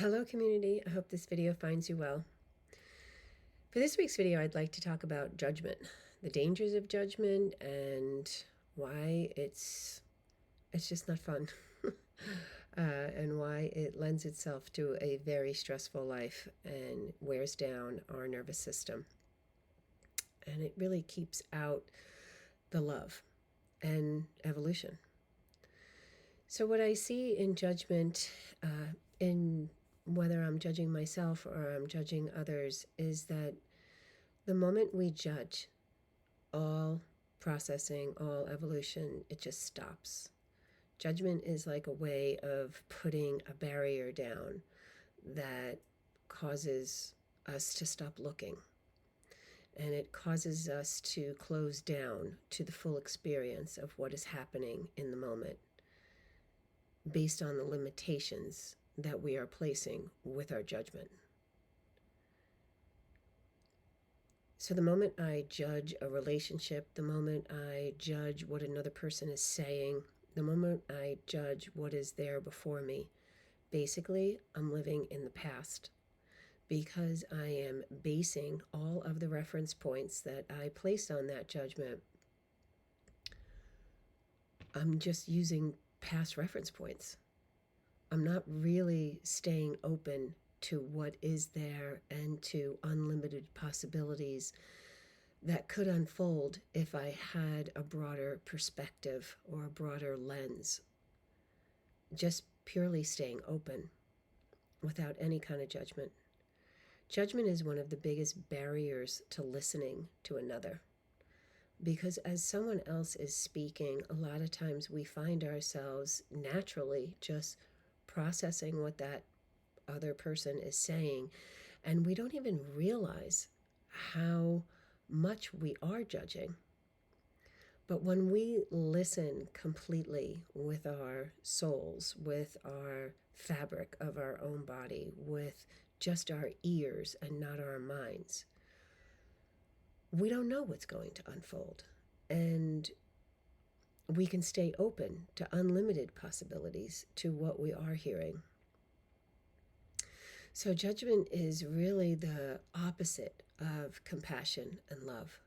Hello community, I hope this video finds you well. For this week's video, I'd like to talk about judgment, the dangers of judgment, and why it's just not fun, and why it lends itself to a very stressful life and wears down our nervous system. And it really keeps out the love and evolution. So what I see in judgment, in whether I'm judging myself or I'm judging others, is that the moment we judge, all processing, all evolution, it just stops. Judgment is like a way of putting a barrier down that causes us to stop looking. And it causes us to close down to the full experience of what is happening in the moment based on the limitations that we are placing with our judgment. So the moment I judge a relationship, the moment I judge what another person is saying, the moment I judge what is there before me, basically I'm living in the past, because I am basing all of the reference points that I placed on that judgment. I'm just using past reference points. I'm not really staying open to what is there and to unlimited possibilities that could unfold if I had a broader perspective or a broader lens. Just purely staying open without any kind of judgment. Judgment is one of the biggest barriers to listening to another. Because as someone else is speaking, a lot of times we find ourselves naturally just processing what that other person is saying, and we don't even realize how much we are judging. But when we listen completely with our souls, with our fabric of our own body, with just our ears and not our minds, we don't know what's going to unfold. And we can stay open to unlimited possibilities to what we are hearing. So judgment is really the opposite of compassion and love.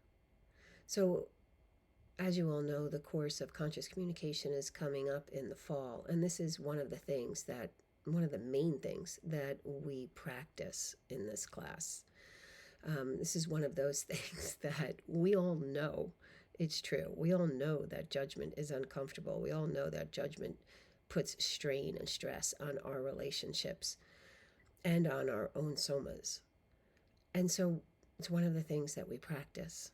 So as you all know, the course of conscious communication is coming up in the fall. And this is one of the main things that we practice in this class. This is one of those things that we all know it's true. We all know that judgment is uncomfortable. We all know that judgment puts strain and stress on our relationships and on our own somas. And so it's one of the things that we practice.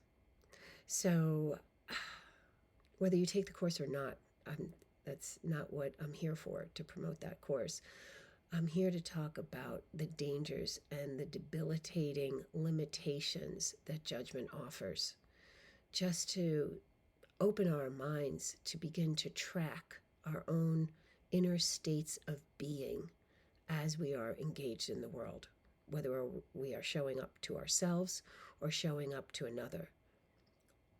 So whether you take the course or not, that's not what I'm here for, to promote that course. I'm here to talk about the dangers and the debilitating limitations that judgment offers, just to open our minds to begin to track our own inner states of being as we are engaged in the world, whether we are showing up to ourselves or showing up to another.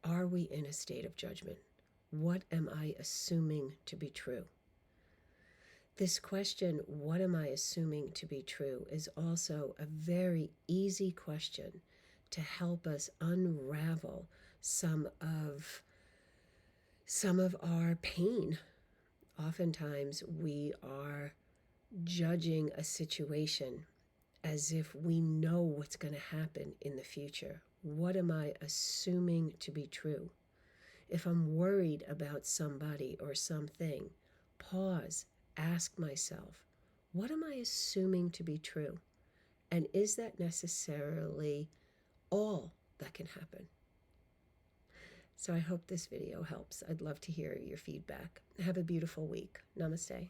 Are we in a state of judgment? What am I assuming to be true? This question, what am I assuming to be true, is also a very easy question to help us unravel some of our pain. Oftentimes we are judging a situation as if we know what's going to happen in the future. What am I assuming to be true? If I'm worried about somebody or something, pause, ask myself, what am I assuming to be true? And is that necessarily all that can happen? So I hope this video helps. I'd love to hear your feedback. Have a beautiful week. Namaste.